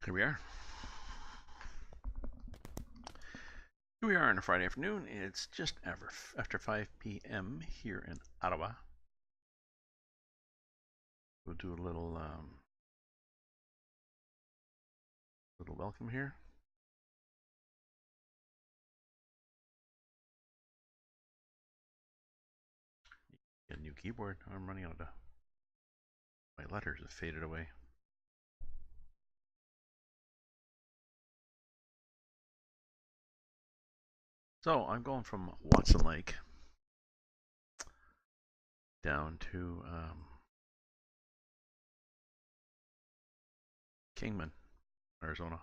Here we are. Here we are on a Friday afternoon. It's just after 5 p.m. here in Ottawa. We'll do a little welcome here. Get a new keyboard. I'm running out of my letters have faded away. So I'm going from Watson Lake down to Kingman, Arizona.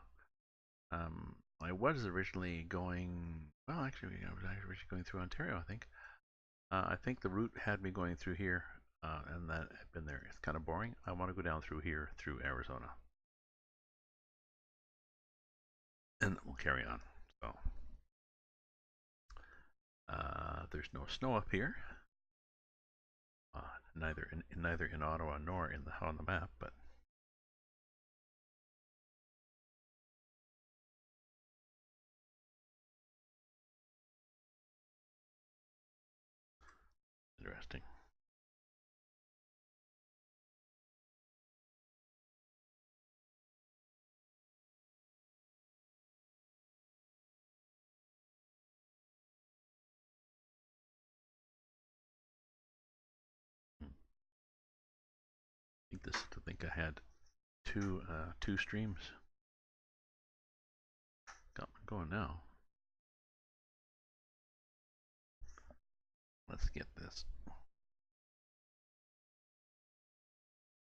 I was originally going, well, actually, I was actually originally going through Ontario, I think. I think the route had me going through here, and that had been there. It's kind of boring. I want to go down through here, through Arizona. And we'll carry on. So, there's no snow up here. Neither in Ottawa nor on the map, but interesting. I think I had two streams. Got one going now. Let's get this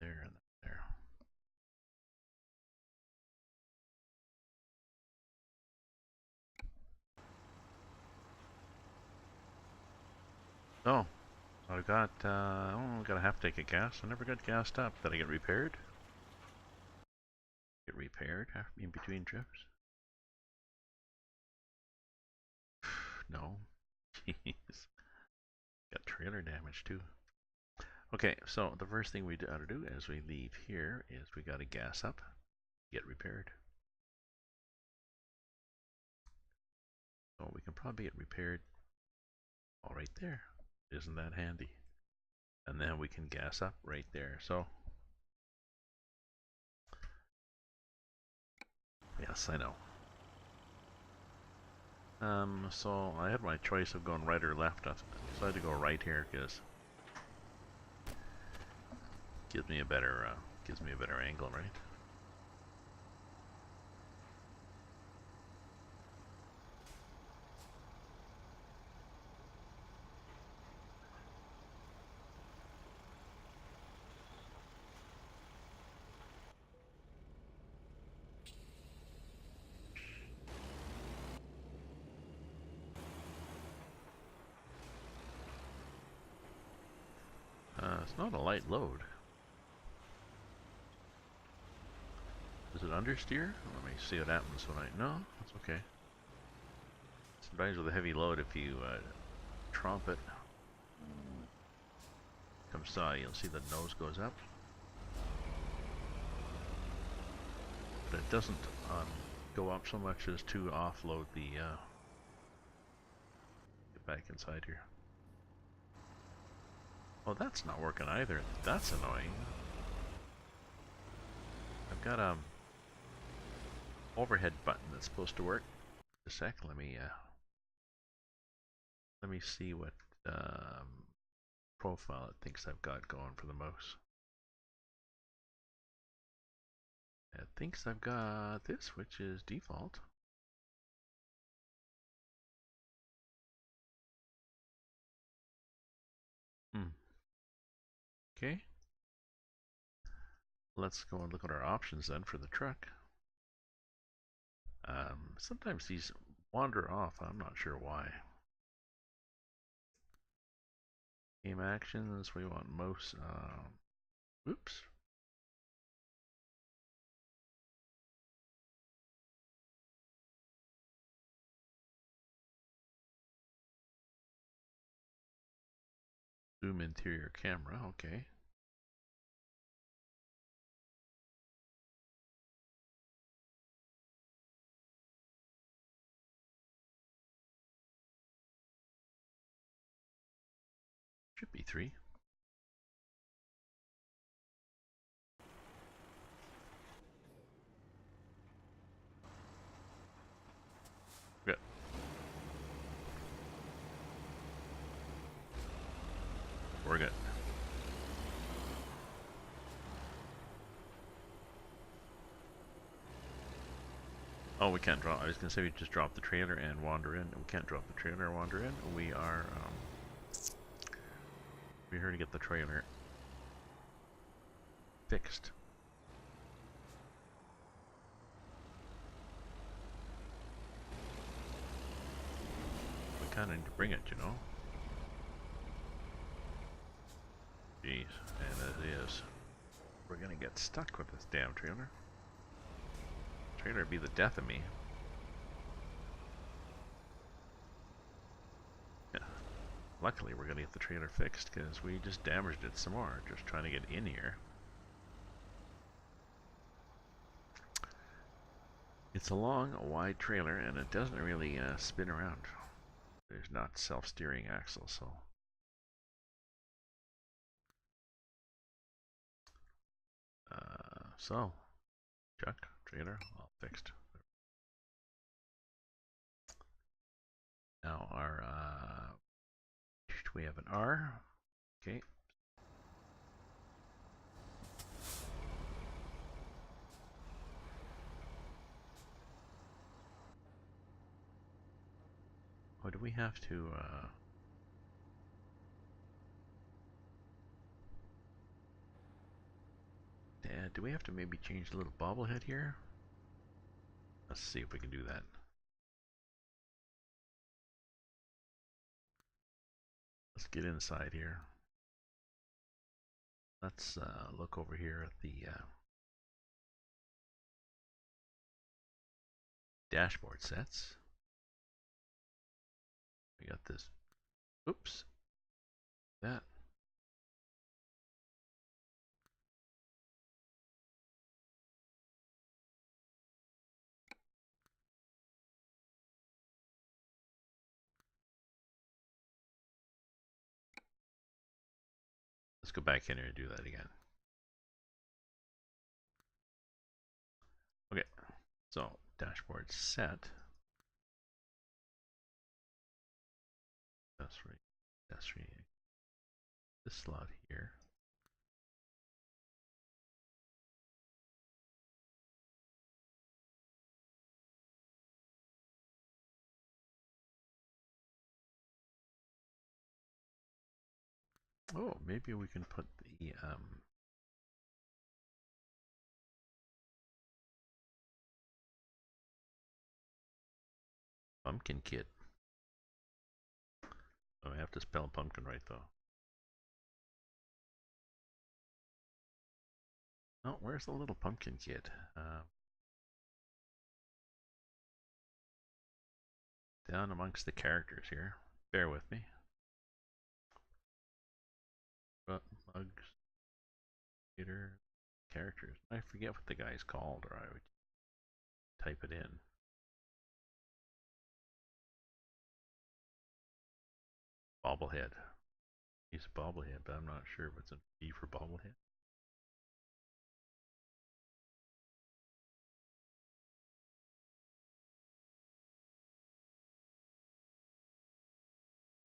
there and there. Oh, I got got a half tank of gas. I never got gassed up. Did I get repaired? Get repaired in between trips? No. Jeez. Got trailer damage too. Okay, so the first thing we gotta do as we leave here is we gotta gas up, get repaired. So we can probably get repaired all right there. Isn't that handy? And then we can gas up right there. So yes, I know. So I had my choice of going right or left. I decided to go right here because gives me a better angle, right? It's not a light load. Does it understeer? Let me see what happens when no, that's okay. Sometimes with a heavy load, if you tromp it, comes you'll see the nose goes up, but it doesn't go up so much as to offload the get back inside here. Oh, that's not working either. That's annoying. I've got overhead button that's supposed to work. Just a sec. Let me see what profile it thinks I've got going for the mouse. It thinks I've got this, which is default. Okay. Let's go and look at our options then for the truck. Sometimes these wander off. I'm not sure why. Game actions. We want most. Oops. Zoom interior camera. Okay. Should be 3. Good. We're good. Oh, we can't drop. I was gonna say we just drop the trailer and wander in. We can't drop the trailer and wander in. We are. We're here to get the trailer fixed. We kind of need to bring it, you know. Jeez, and it is. We're gonna get stuck with this damn trailer. Trailer be the death of me. Yeah. Luckily, we're gonna get the trailer fixed because we just damaged it some more just trying to get in here. It's a long, wide trailer, and it doesn't really spin around. There's not self-steering axle, so. So, truck, trailer, all fixed. Now our, we have an R. Okay. Oh, do we have to, do we have to maybe change the little bobblehead here? Let's see if we can do that. Let's get inside here. Let's look over here at the dashboard sets. We got this. Oops. That. Let's go back in here and do that again. Okay. So dashboard set. That's right. That's right. This slot here. Oh, maybe we can put the pumpkin kit. Oh, I have to spell pumpkin right though. Oh, where's the little pumpkin kit? down amongst the characters here. Bear with me. But mugs, theater, characters. I forget what the guy's called, or I would type it in. Bobblehead. He's a bobblehead, but I'm not sure what's a B for bobblehead.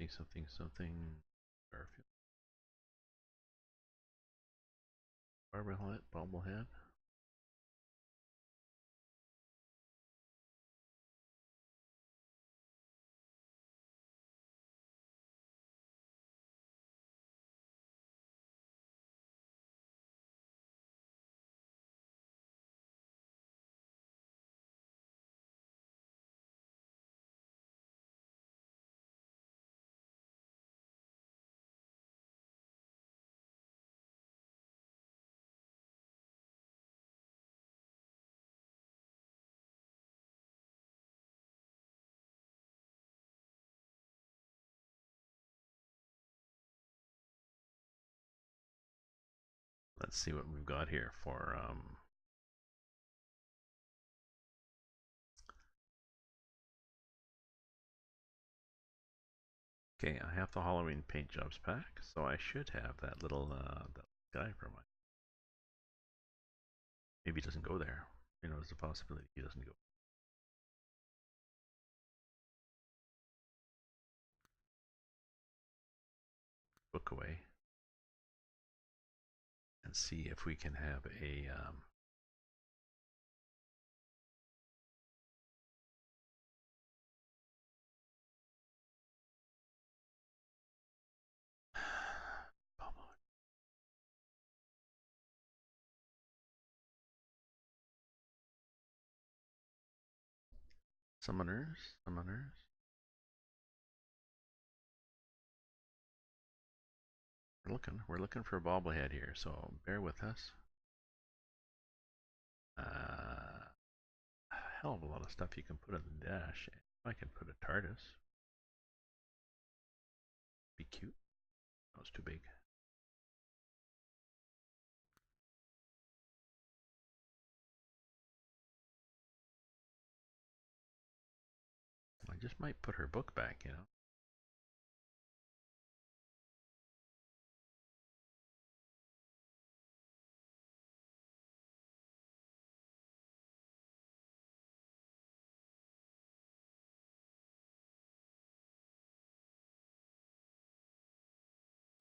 Something. Garfield. Bobblehead. Let's see what we've got here for okay, I have the Halloween paint jobs pack, so I should have that little that guy from it. Maybe he doesn't go there. You know, there's a possibility he doesn't go. Book away and see if we can have a summoners. We're looking for a bobblehead here, so bear with us. A hell of a lot of stuff you can put on the dash. I can put a TARDIS. Be cute. That was too big. I just might put her book back, you know.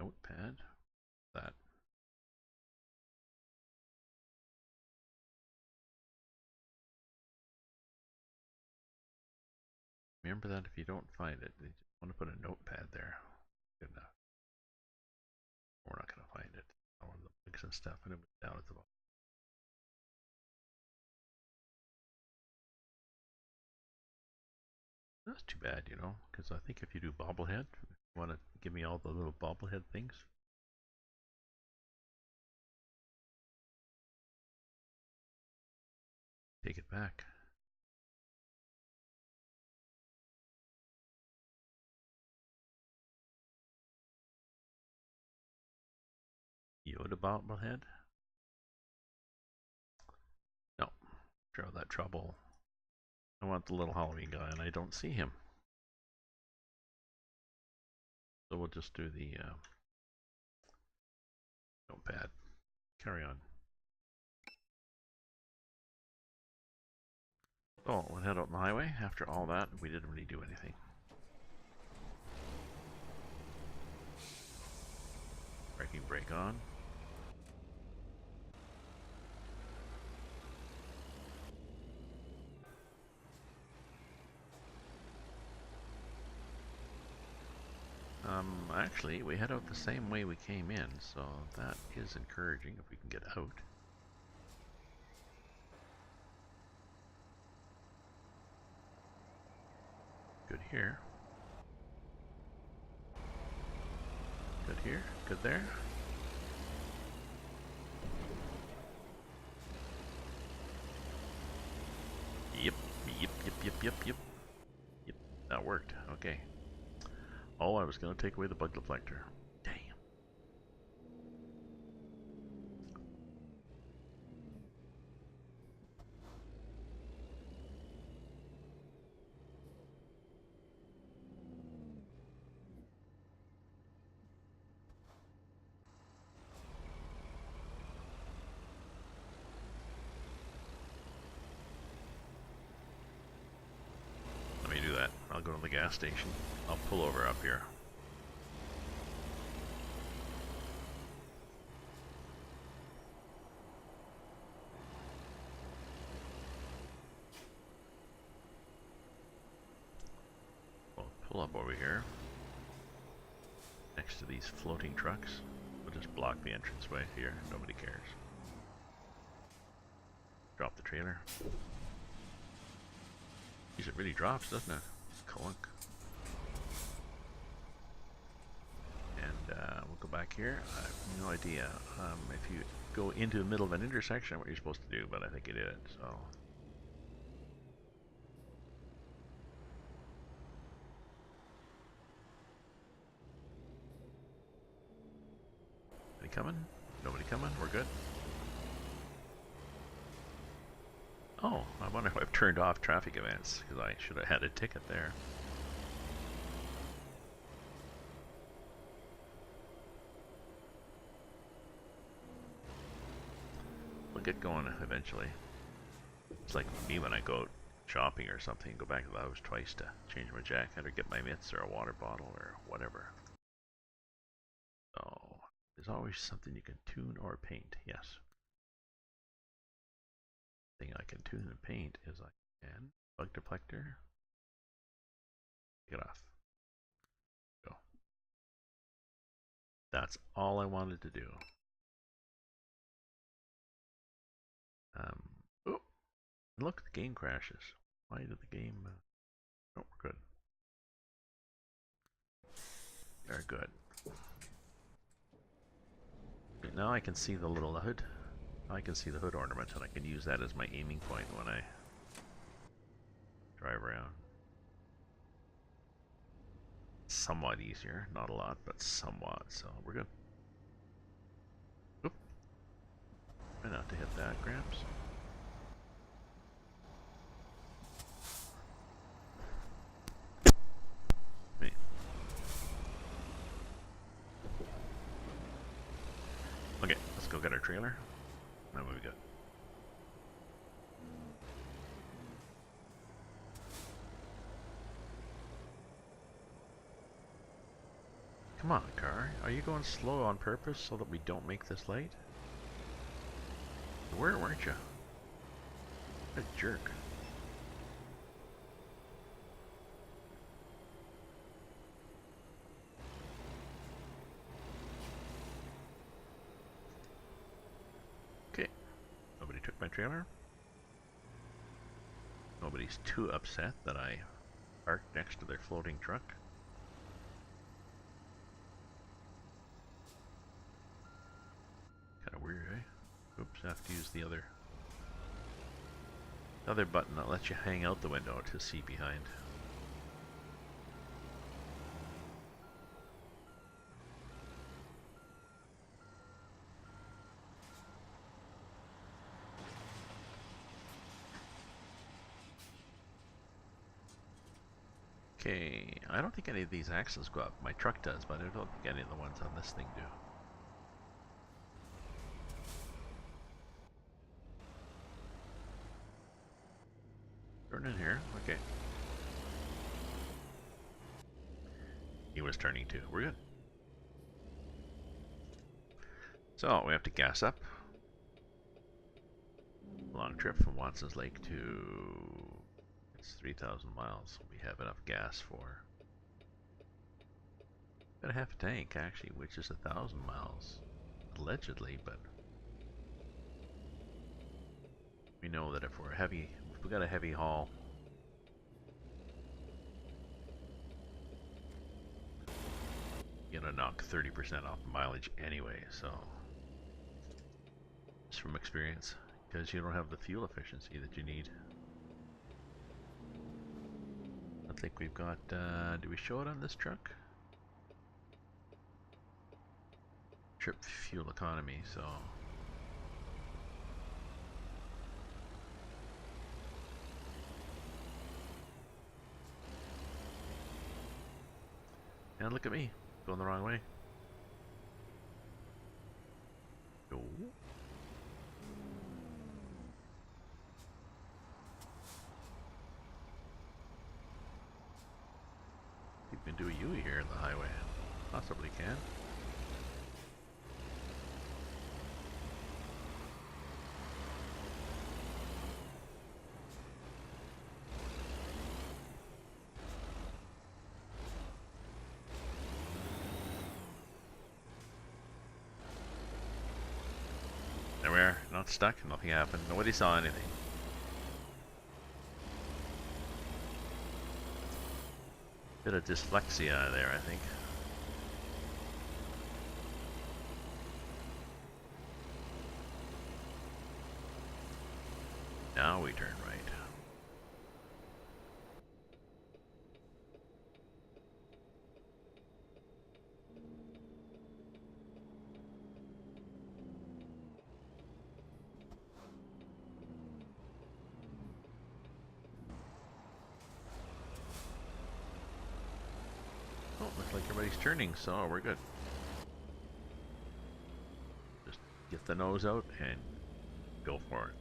Notepad. That. Remember that if you don't find it, you just want to put a notepad there. Good enough. We're not going to find it. All of the links and stuff, and it was down at the bottom. That's too bad, you know, because I think if you do bobblehead, if you want to give me all the little bobblehead things. Take it back. Yoda bobblehead? No. Show that trouble. I want the little Halloween guy, and I don't see him. So we'll just do the notepad. Carry on. Oh, we'll head out on the highway. After all that, we didn't really do anything. Braking brake on. Actually, we head out the same way we came in, so that is encouraging if we can get out. Good here. Good here. Good there. Yep. That worked. Okay. Oh, I was going to take away the bug deflector. Dang. Let me do that. I'll go to the gas station. I'll pull over up here. We'll pull up over here. Next to these floating trucks. We'll just block the entranceway here. Nobody cares. Drop the trailer. Geez, it really drops, doesn't it? Clunk. And we'll go back here. I have no idea if you go into the middle of an intersection what you're supposed to do, but I think it did, so. Anybody coming? Nobody coming? We're good. Oh, I wonder if I've turned off traffic events, because I should have had a ticket there. We'll get going eventually. It's like me when I go shopping or something, go back to the house twice to change my jacket or get my mitts or a water bottle or whatever. So, there's always something you can tune or paint, yes. Thing I can tune and paint is I can bug deflector, take it off, go. That's all I wanted to do. Oh, look, the game crashes. Why did the game? Oh, we're good. We're good. Okay, now I can see the little hood. I can see the hood ornament, and I can use that as my aiming point when I drive around. Somewhat easier, not a lot, but somewhat. So we're good. Oop. Try not to hit that, Gramps. Me. Okay, let's go get our trailer. Now what we got? Come on, car. Are you going slow on purpose so that we don't make this late? Where weren't you? What a jerk. Okay. Nobody took my trailer. Nobody's too upset that I parked next to their floating truck. Kind of weird, eh? Oops, I have to use the other button that lets you hang out the window to see behind. Okay, I don't think any of these axles go up. My truck does, but I don't think any of the ones on this thing do. Turn in here, okay. He was turning too. We're good. So we have to gas up. Long trip from Watson's Lake to, it's 3,000 miles. We have enough gas for about a half a tank actually, which is 1,000 miles allegedly, but we know that if we got a heavy haul, you're gonna knock 30% off mileage anyway, so just from experience, because you don't have the fuel efficiency that you need. I think we've got, do we show it on this truck? Trip fuel economy, so. And look at me, going the wrong way. No. You can do a U here in the highway. Possibly can. There we are, not stuck, nothing happened, nobody saw anything. Bit of dyslexia there, I think. Now we turn right. Oh, looks like everybody's turning, so we're good. Just get the nose out and go for it.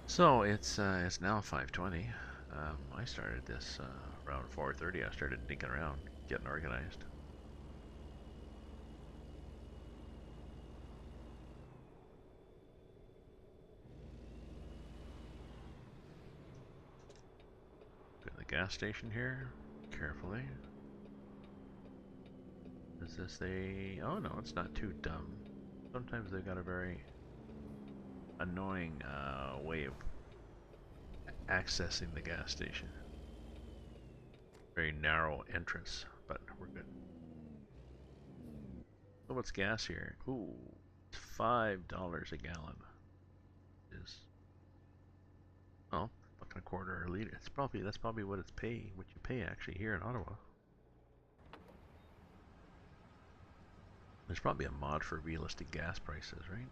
So it's now 5:20. I started this around 4:30. I started dinking around, getting organized. Go to the gas station here, carefully. Is this a... Oh no, it's not too dumb. Sometimes they've got a very annoying way of accessing the gas station. Very narrow entrance, but we're good. So what's gas here? Ooh, it's $5 a gallon. Is well, $1.25 a liter. That's probably what what you pay actually here in Ottawa. There's probably a mod for realistic gas prices, right?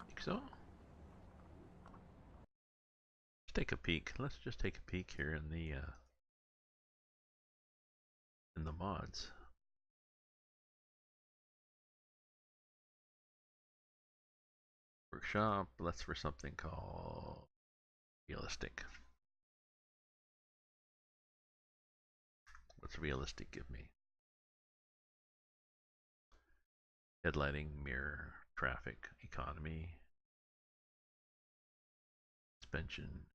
Think so. Let's take a peek. Let's just take a peek here in the mods. Workshop. Let's for something called realistic. What's realistic give me? Headlighting, mirror, traffic, economy, suspension,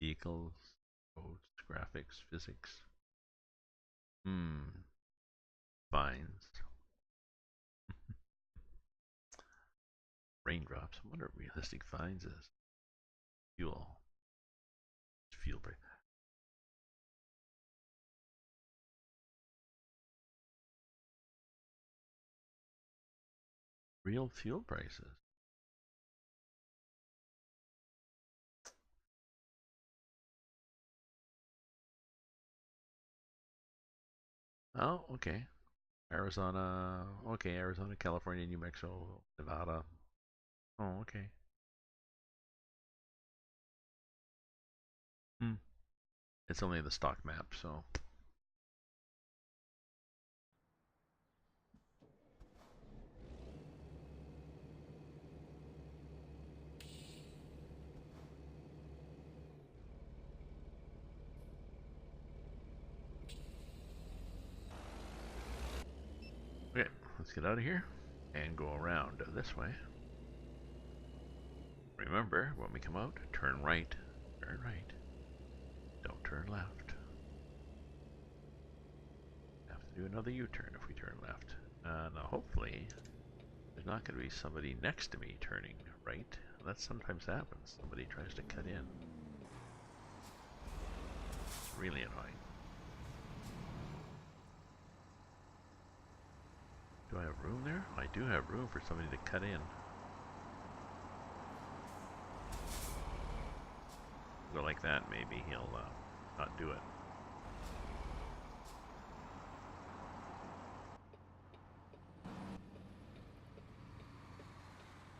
vehicles, roads, graphics, physics. Fines. Raindrops. I wonder what realistic fines is. Fuel. Fuel price. Real fuel prices. Oh, okay. Arizona. Okay, Arizona, California, New Mexico, Nevada. Oh, okay. Hmm. It's only the stock map, so. Okay, let's get out of here and go around this way. Remember, when we come out, turn right. Turn right. Don't turn left. Have to do another U-turn if we turn left. Now, hopefully, there's not going to be somebody next to me turning right. That sometimes happens. Somebody tries to cut in. It's really annoying. Do I have room there? I do have room for somebody to cut in. Go like that, maybe he'll not do it.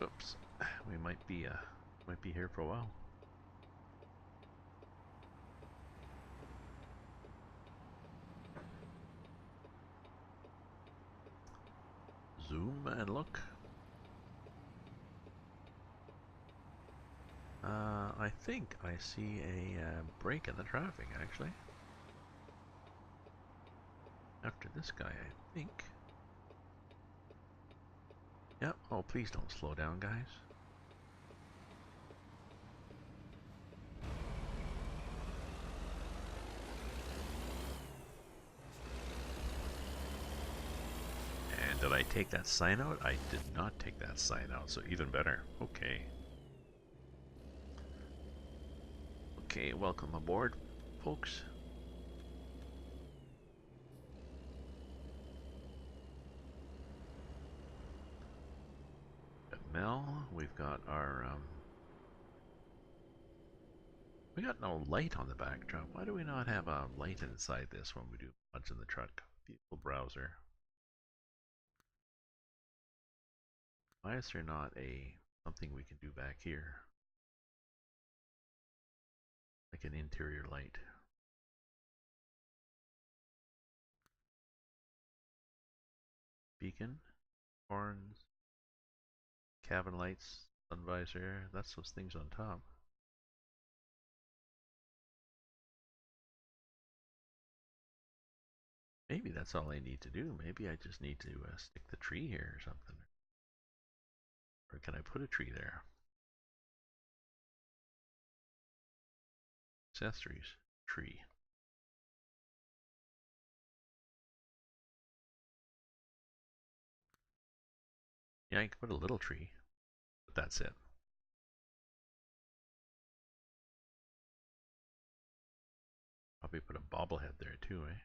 Oops, we might be here for a while. Zoom and look. I think I see a break in the traffic, actually. After this guy, I think. Yep. Oh, please don't slow down, guys. And did I take that sign out? I did not take that sign out, so even better. Okay. Okay, welcome aboard, folks. Mel, we've got our we got no light on the backdrop. Why do we not have a light inside this when we do mods in the truck? Vehicle browser. Why is there not something we can do back here? Like an interior light. Beacon, horns, cabin lights, sun visor. That's those things on top. Maybe that's all I need to do. Maybe I just need to stick the tree here or something. Or can I put a tree there? Accessories, tree. Yeah, I can put a little tree, but that's it. Probably put a bobblehead there too, eh?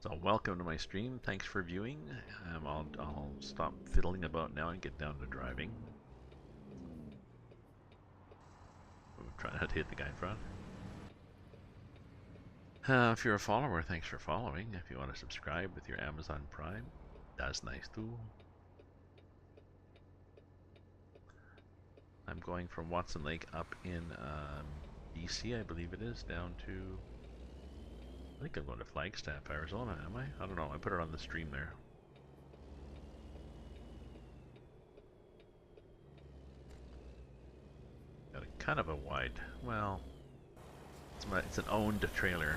So welcome to my stream. Thanks for viewing. I'll stop fiddling about now and get down to driving. I'm trying not to hit the guy in front. If you're a follower, thanks for following. If you want to subscribe with your Amazon Prime, that's nice too. I'm going from Watson Lake up in BC, I believe it is, down to... I think I'm going to Flagstaff, Arizona, am I? I don't know, I put it on the stream there. Got a kind of a wide, well, it's an owned trailer.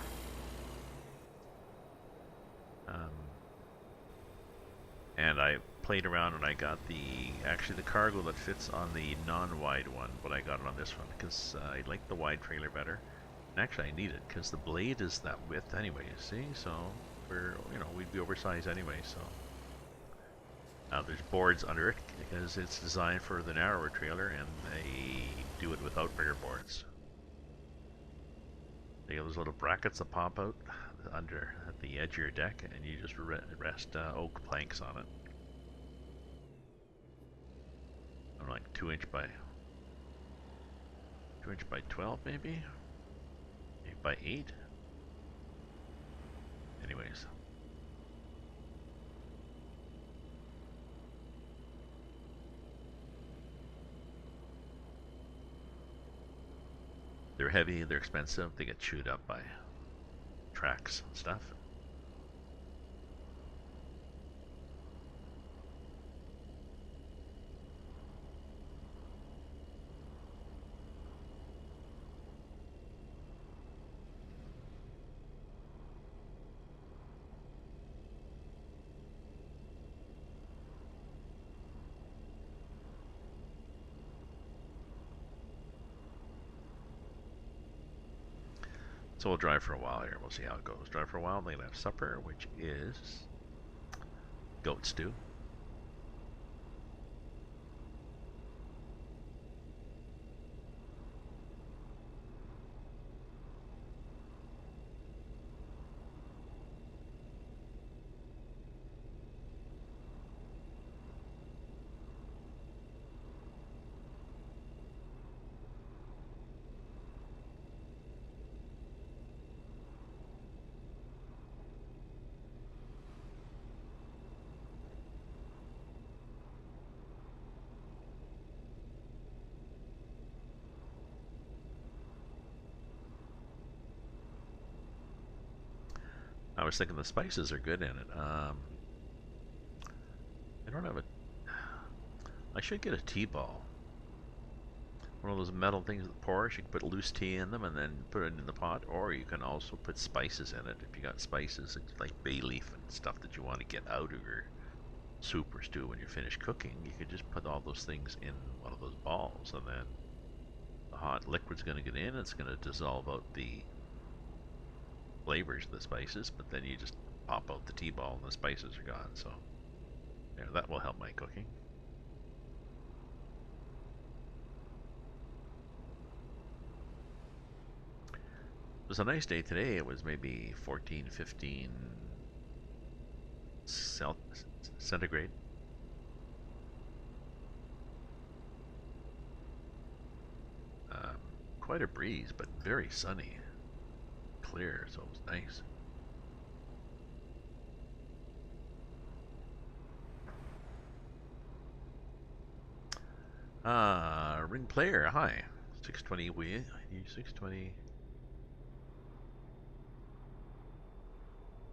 And I played around and I got actually the cargo that fits on the non-wide one, but I got it on this one because I like the wide trailer better. And actually I need it because the blade is that width anyway, you see? So we'd be oversized anyway, so. There's boards under it because it's designed for the narrower trailer and they do it without bigger boards. They have those little brackets that pop out under at the edge of your deck, and you just rest oak planks on it. I'm like 2 inch by 12 maybe by 8. Anyways, they're heavy, they're expensive, they get chewed up by tracks and stuff. So we'll drive for a while here. We'll see how it goes. Drive for a while. Then have supper, which is goat stew. I was thinking the spices are good in it. I don't have a. I should get a tea ball. One of those metal things that pours. You can put loose tea in them and then put it in the pot, or you can also put spices in it. If you got spices like bay leaf and stuff that you want to get out of your soup or stew when you finish cooking, you could just put all those things in one of those balls, and then the hot liquid's going to get in. It's going to dissolve out the flavors of the spices, but then you just pop out the tea ball and the spices are gone. So yeah, that will help my cooking. It was a nice day today. It was maybe 14, 15 centigrade. Um, Quite a breeze, but very sunny, clear, so it was nice. Ring player, hi. 620 we 620.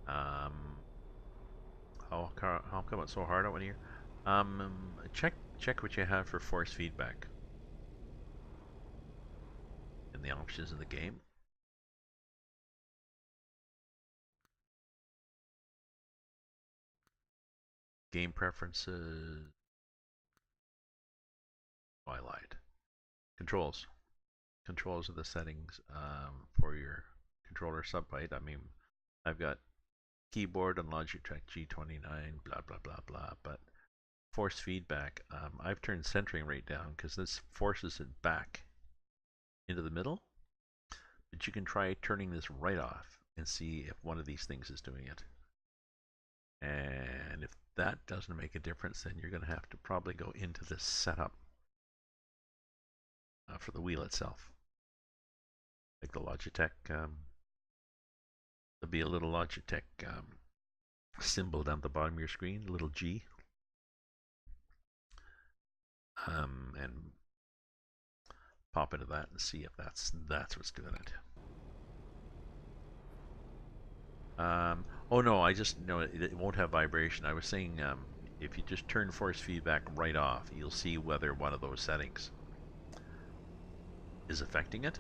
Um, how come it's so hard out here? Check what you have for force feedback in the options in the game. Game preferences. Twilight. Controls. Controls are the settings for your controller subbyte. I mean, I've got keyboard and Logitech G29, blah blah blah blah. But force feedback, I've turned centering right down because this forces it back into the middle. But you can try turning this right off and see if one of these things is doing it. And if that doesn't make a difference, then you're going to have to probably go into the setup for the wheel itself. Like the Logitech, there'll be a little Logitech symbol down the bottom of your screen, a little G, and pop into that and see if that's what's doing it. Oh no, I just know it won't have vibration. I was saying if you just turn force feedback right off, you'll see whether one of those settings is affecting it.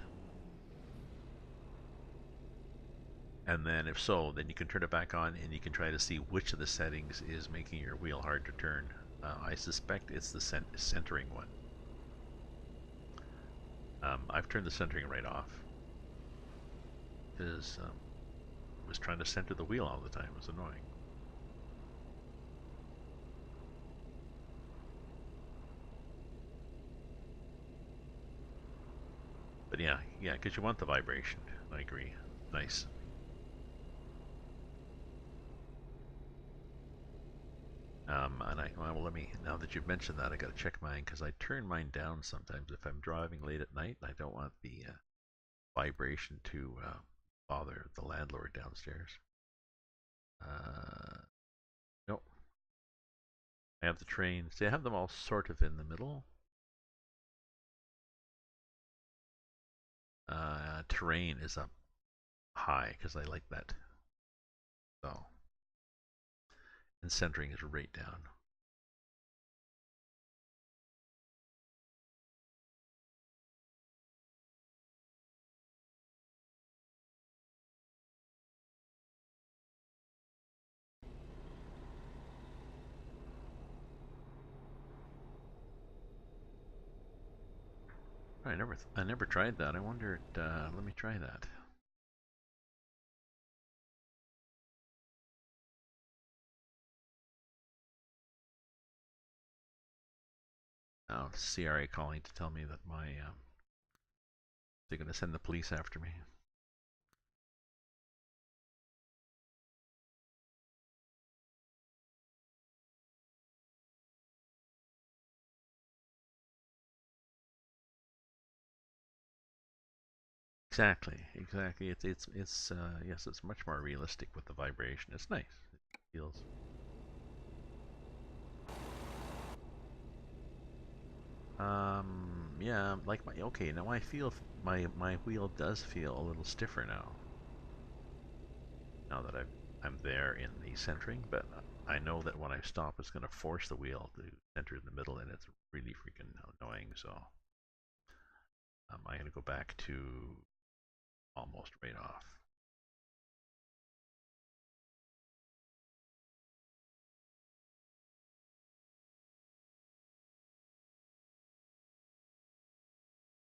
And then if so, then you can turn it back on and you can try to see which of the settings is making your wheel hard to turn. I suspect it's the centering one. I've turned the centering right off because I was trying to center the wheel all the time. It was annoying. But yeah, because you want the vibration. I agree. Nice. And well, let me, now that you've mentioned that, I gotta check mine because I turn mine down sometimes if I'm driving late at night. I don't want the vibration to bother the landlord downstairs. Nope. I have the trains. They have them all sort of in the middle. Terrain is up high because I like that. So, and centering is right down. I never tried that. I wonder. Let me try that. Now CRA calling to tell me that they're going to send the police after me. Exactly. It's yes, it's much more realistic with the vibration. It's nice. Yes, it's much more realistic with the vibration. It's nice. It feels. Yeah, like my okay. Now I feel my wheel does feel a little stiffer now. Now that I'm there in the centering, but I know that when I stop, it's going to force the wheel to center in the middle, and it's really freaking annoying. So I'm going to go back to almost right off.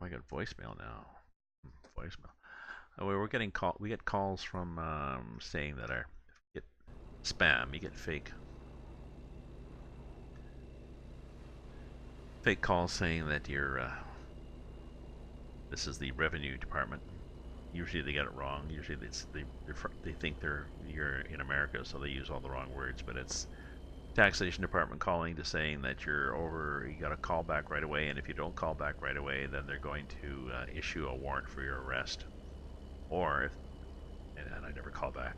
Oh, I got voicemail now. Voicemail. Oh, we're getting call. We get calls from saying that our get spam. You get fake calls saying that you're this is the revenue department. Usually they get it wrong. Usually they think you're in America, so they use all the wrong words. But it's taxation department calling to saying that you're over. You got to call back right away, and if you don't call back right away, then they're going to issue a warrant for your arrest. Or if and I never call back.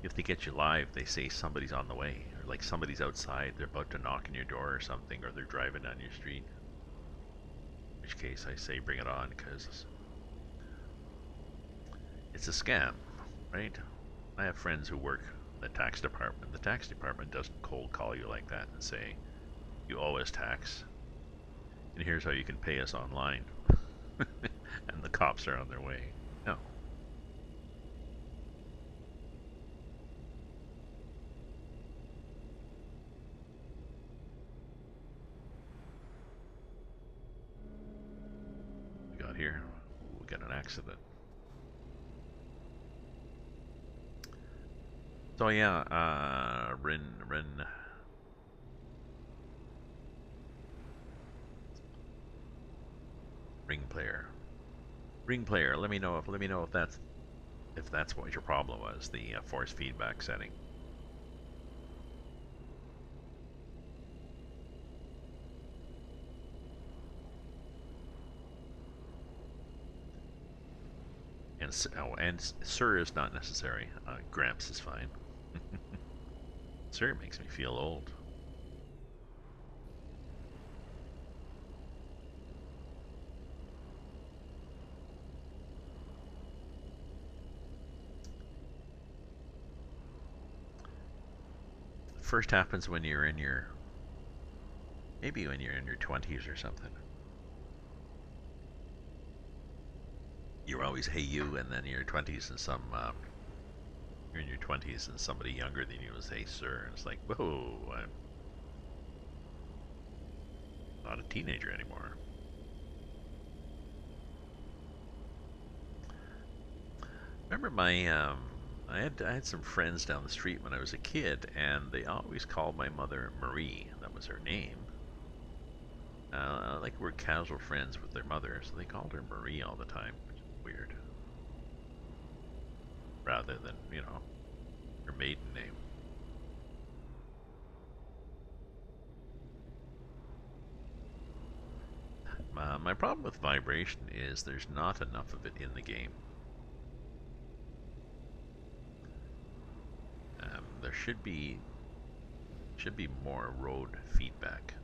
If they get you live, they say somebody's on the way, or like somebody's outside. They're about to knock on your door or something, or they're driving down your street. In which case, I say bring it on because it's a scam, right? I have friends who work in the tax department. The tax department doesn't cold call you like that and say, you owe us tax, and here's how you can pay us online. And the cops are on their way. No. We got here. We got an accident. So yeah, ring player. Ring player, let me know if that's what your problem was, the force feedback setting. And sir is not necessary. Gramps is fine. Sir makes me feel old. First happens when you're in your maybe when you're in your 20s or something. You're always hey you, and then you're 20s and you're in your 20s and somebody younger than you is hey sir, and it's like whoa, I'm not a teenager anymore. Remember I had some friends down the street when I was a kid, and they always called my mother Marie. That was her name. Like we're casual friends with their mother, so they called her Marie all the time, which is weird. Rather than her maiden name. My problem with vibration is there's not enough of it in the game. There should be more road feedback.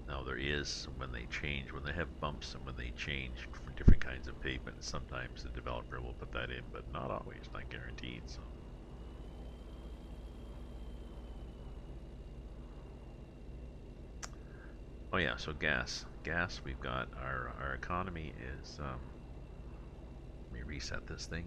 Now there is when they have bumps and when they change for different kinds of pavement. Sometimes the developer will put that in, but not always, not guaranteed. So. Oh yeah, so gas. We've got our economy is. Let me reset this thing.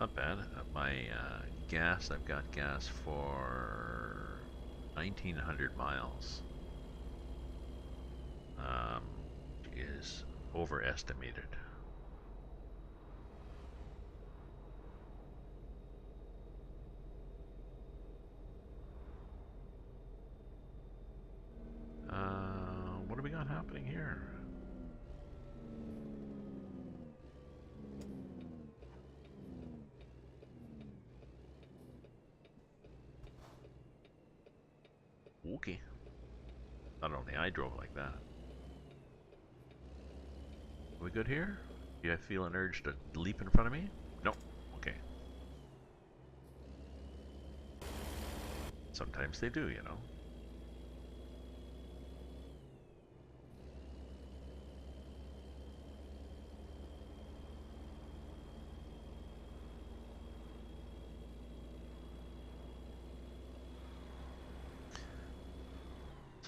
Not bad. My gas, I've got gas for 1900 miles. Is overestimated. What do we got happening here? Okay. Not only I drove like that. Are we good here? Do I feel an urge to leap in front of me? No. Okay. Sometimes they do, you know.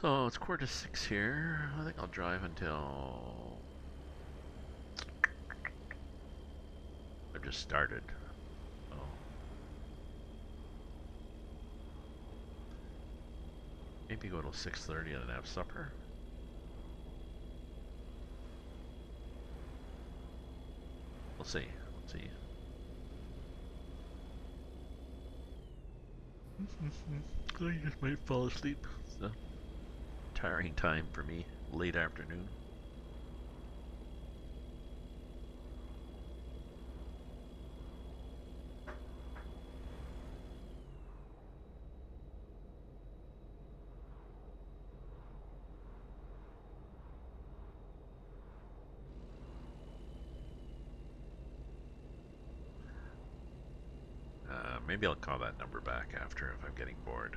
So it's 5:45 here. I think I'll drive until I've just started. So maybe go till 6:30 and then have supper. We'll see. We'll see. I just might fall asleep. It's a tiring time for me. Late afternoon. Maybe I'll call that number back after if I'm getting bored.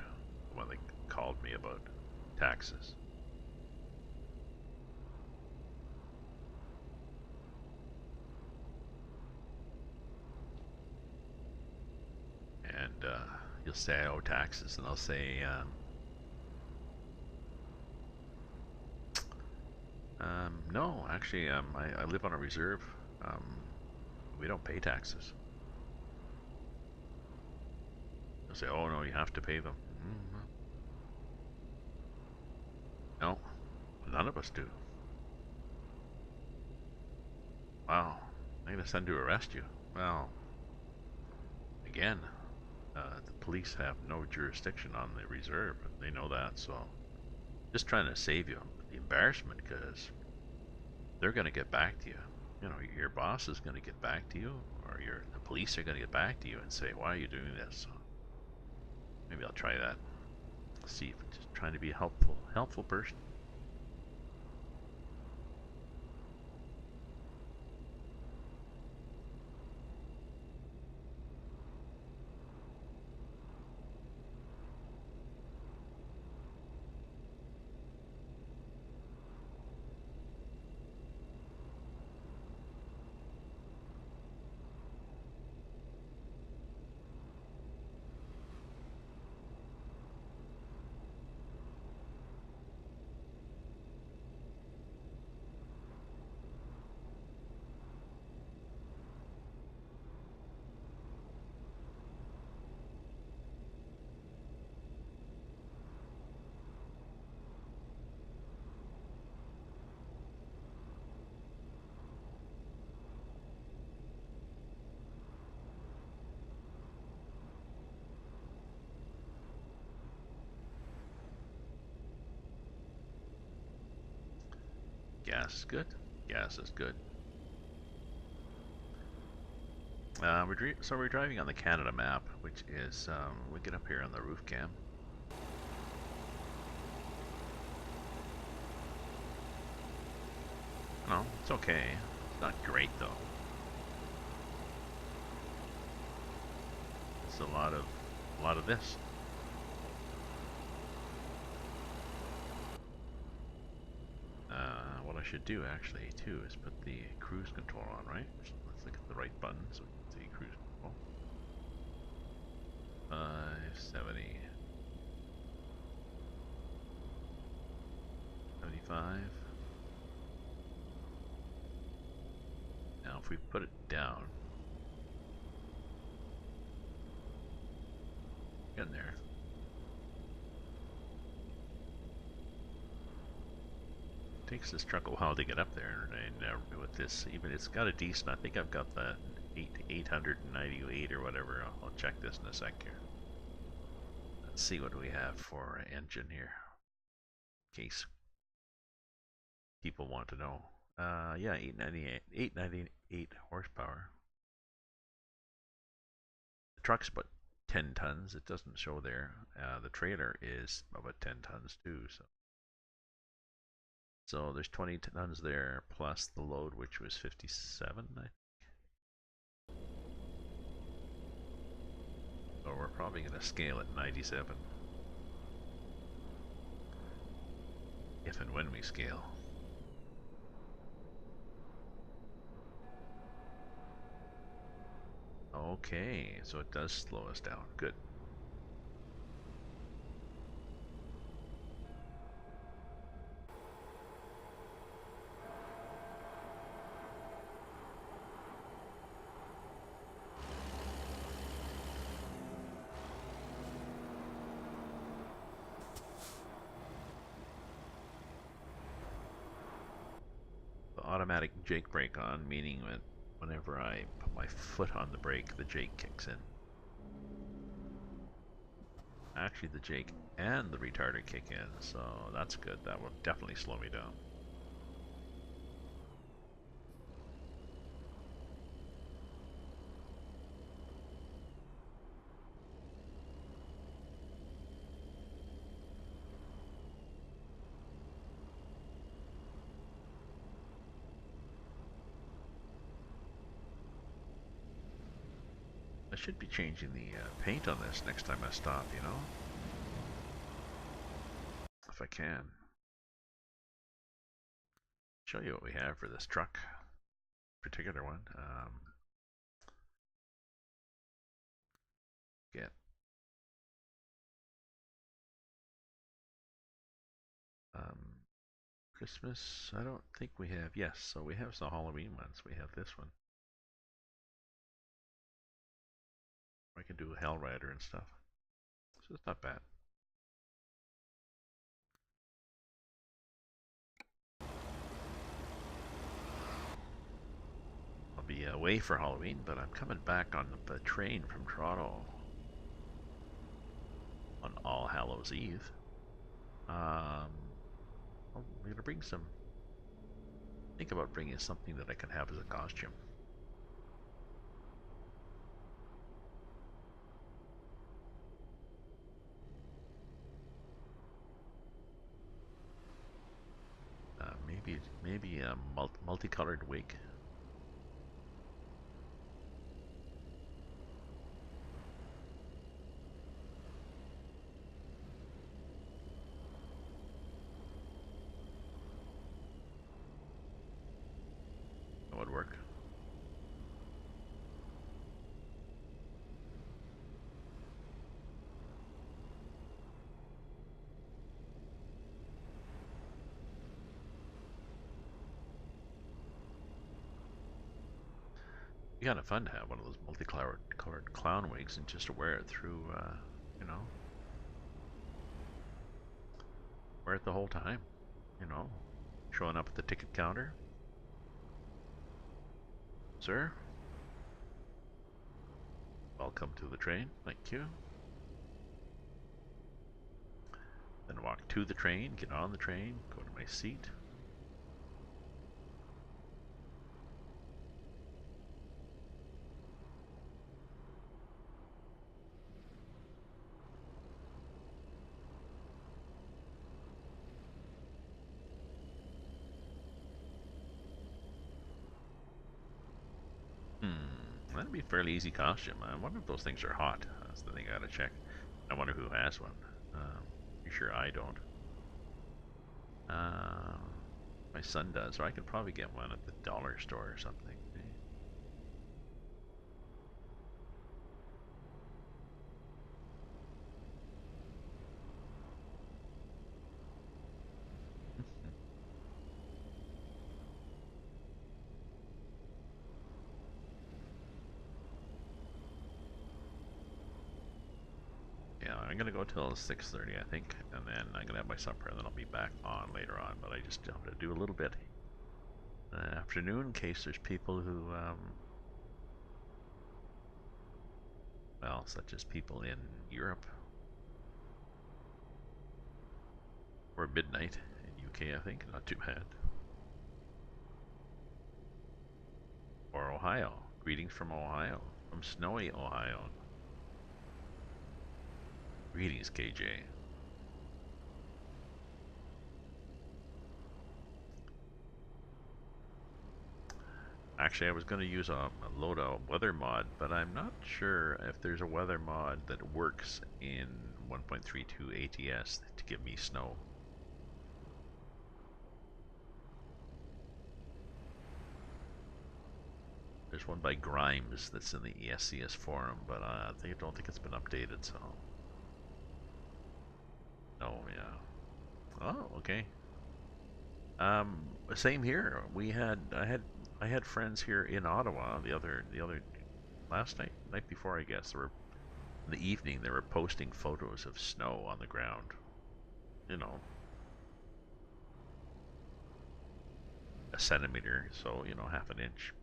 The one that called me about taxes. And you'll say I owe taxes, and I'll say, no, actually, I live on a reserve. We don't pay taxes. They'll say, oh no, you have to pay them. No, none of us do. Wow, I'm gonna send to arrest you. Well, again, the police have no jurisdiction on the reserve. They know that, so just trying to save you the embarrassment, because they're gonna get back to you. You know, your boss is gonna get back to you, or the police are gonna get back to you and say, why are you doing this? So maybe I'll try that. See if I'm just trying to be a helpful person. Gas is good. Gas is good. We're driving on the Canada map, which is we get up here on the roof cam. No, it's okay. It's not great though. It's a lot of this. What I should do actually too is put the cruise control on, right? So let's look at the right button so we can see cruise control. 570, 75. Now if we put it down, Getting there. Takes this truck a while to get up there, and with this, even it's got a decent. I think I've got the 898 or whatever. I'll check this in a sec here. Let's see what we have for engine here, in case people want to know. Yeah, 898 horsepower. The truck's about 10 tons. It doesn't show there. The trailer is about 10 tons too. So there's 20 tons there plus the load, which was 57. So we're probably going to scale at 97. If and when we scale. Okay, so it does slow us down. Good. The automatic jake brake on, meaning that whenever I put my foot on the brake, the jake kicks in. Actually, the jake and the retarder kick in, so that's good. That will definitely slow me down. I should be changing the paint on this next time I stop, you know? If I can. Show you what we have for this truck. Particular one. Get Christmas, I don't think we have. Yes, so we have some Halloween ones. We have this one. I can do a Hell Rider and stuff. So it's not bad. I'll be away for Halloween, but I'm coming back on the train from Toronto on All Hallows Eve. I'm gonna bring some. Think about bringing something that I can have as a costume. Maybe a multicolored wig. That would work. Be kind of fun to have one of those multicolored clown wigs and just to wear it through, you know, wear it the whole time, you know, showing up at the ticket counter. Sir, welcome to the train. Thank you. Then walk to the train, get on the train, go to my seat. That'd be a fairly easy costume. I wonder if those things are hot. That's the thing I gotta check. I wonder who has one. Pretty sure I don't. My son does, or I could probably get one at the dollar store or something. Yeah, I'm gonna go till 6:30, I think, and then I'm gonna have my supper, and then I'll be back on later on. But I just have to do a little bit afternoon in case there's people who, well, such as people in Europe, or midnight in UK, I think, not too bad, or Ohio. Greetings from Ohio, from snowy Ohio. Greetings, KJ. Actually, I was going to use a load of weather mod, but I'm not sure if there's a weather mod that works in 1.32 ATS to give me snow. There's one by Grimes that's in the ESCS forum, but I don't think it's been updated, so... Oh, yeah. Oh, okay. Same here. I had friends here in Ottawa the other last night before, I guess. They were in the evening. They were posting photos of snow on the ground. You know, a centimeter, so half an inch.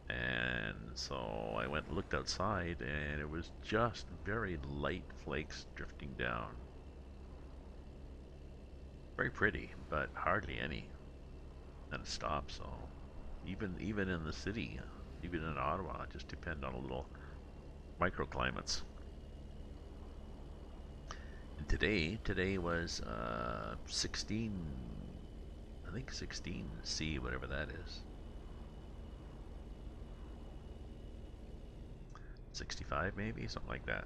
And so I went and looked outside, and it was just very light flakes drifting down. Very pretty, but hardly any. Then it stopped. So even in the city, even in Ottawa, it just depends on a little microclimates. And today was 16, I think 16 C, whatever that is. 65 maybe, something like that.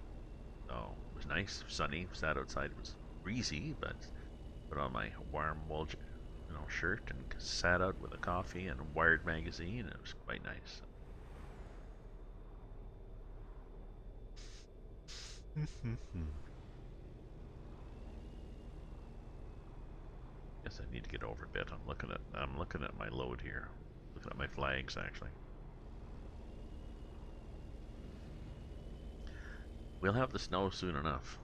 Oh, it was nice, sunny, sat outside. It was breezy, but put on my warm wool, shirt and sat out with a coffee and a Wired magazine. It was quite nice. Guess I need to get over a bit. I'm looking at my load here. Looking at my flags actually. We'll have the snow soon enough.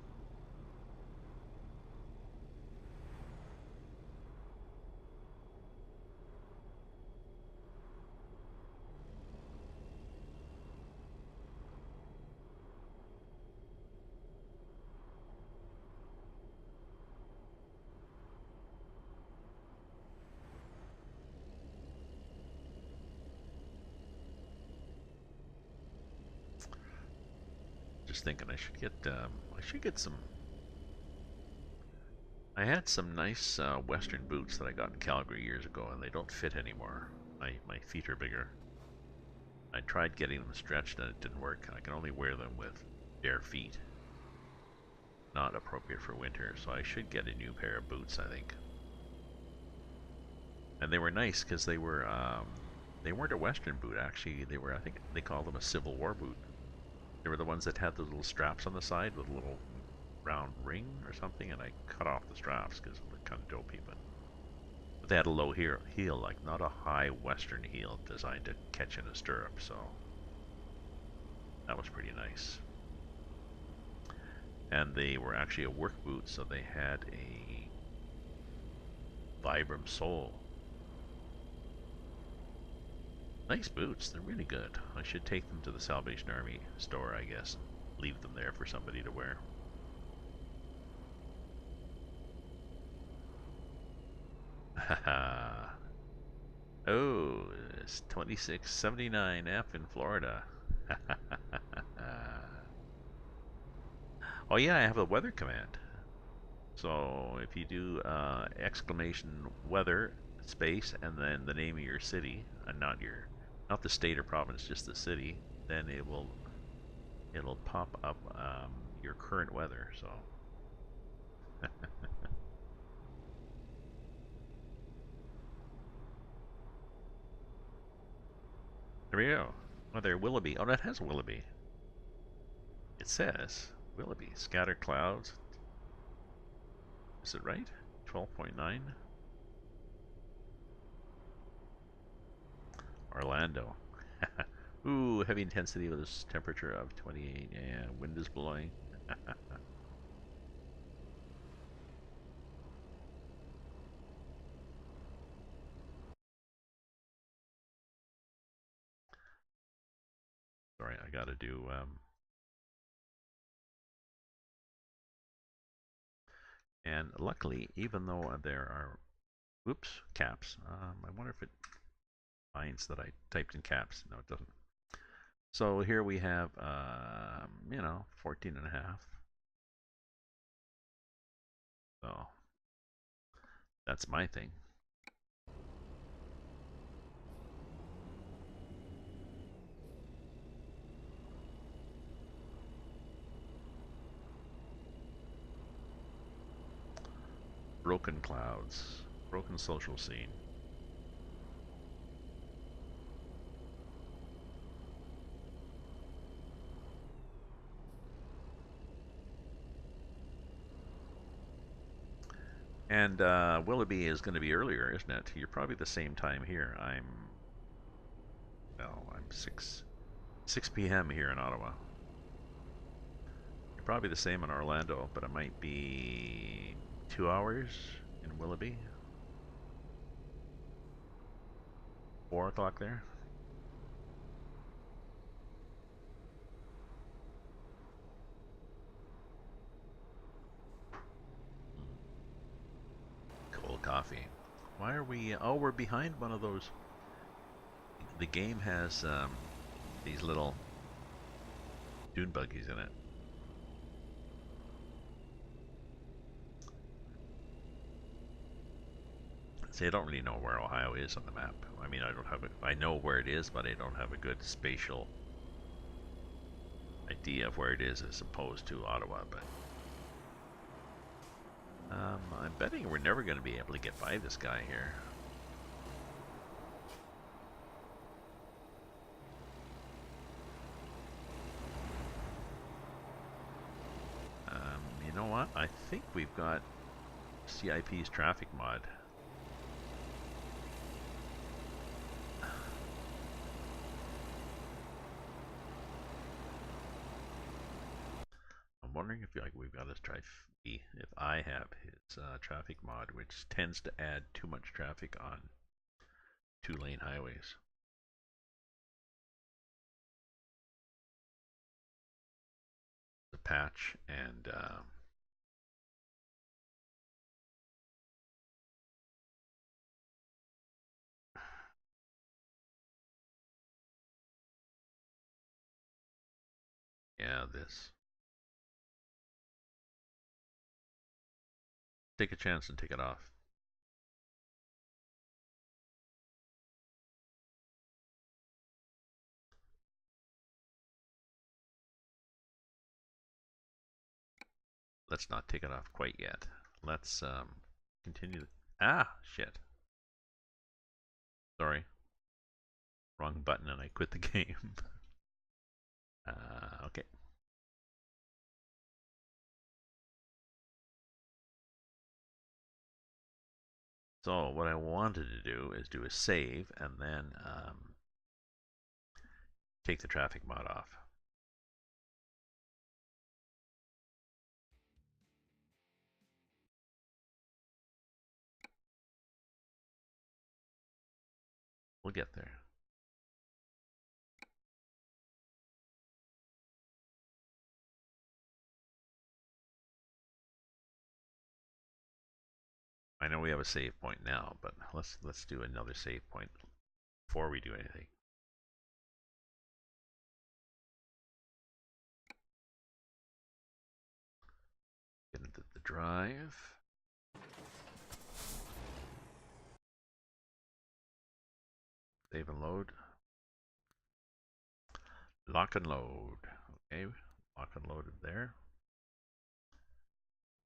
Just thinking I should get some. I had some nice Western boots that I got in Calgary years ago, and they don't fit anymore. My feet are bigger. I tried getting them stretched, and it didn't work. I can only wear them with bare feet. Not appropriate for winter, so I should get a new pair of boots, I think. And they were nice because they weren't a Western boot actually. They were, I think they call them a Civil War boot. They were the ones that had the little straps on the side with a little round ring or something, and I cut off the straps because they looked kind of dopey, but they had a low heel, like not a high Western heel designed to catch in a stirrup, so that was pretty nice. And they were actually a work boot, so they had a Vibram sole. Nice boots, they're really good. I should take them to the Salvation Army store, I guess. Leave them there for somebody to wear. Haha. Oh, it's 2679F in Florida. Oh yeah, I have a weather command. So if you do exclamation weather space and then the name of your city, and not the state or province, just the city, then it'll pop up your current weather. So there we go. Oh, there, Willoughby. Oh, that has Willoughby. It says Willoughby. Scattered clouds. Is it right? 12.9. Orlando. Ooh, heavy intensity with a temperature of 28. Yeah, wind is blowing. Sorry, I got to do. And luckily, even though there are, oops, caps. I wonder if it finds that I typed in caps. No, it doesn't. So here we have, 14 and a half. So that's my thing. Broken clouds, broken social scene. And Willoughby is going to be earlier, isn't it? You're probably the same time here. I'm 6 p.m. here in Ottawa. You're probably the same in Orlando, but it might be 2 hours in Willoughby. 4 o'clock there. Cold coffee. Why are we? Oh, we're behind one of those. The game has these little dune buggies in it. See, I don't really know where Ohio is on the map. I mean, I don't have it. I know where it is, but I don't have a good spatial idea of where it is as opposed to Ottawa. But I'm betting we're never going to be able to get by this guy here. You know what? I think we've got CIP's traffic mod. I'm wondering if we've got to try if I have his traffic mod, which tends to add too much traffic on 2-lane highways. The patch and yeah, this. Take a chance and take it off. Let's not take it off quite yet. Let's continue. Ah, shit. Sorry. Wrong button and I quit the game. Okay. So what I wanted to do is do a save and then take the traffic mod off. We'll get there. I know we have a save point now, but let's do another save point before we do anything. Get into the drive. Save and load. Lock and load. Okay, lock and loaded there.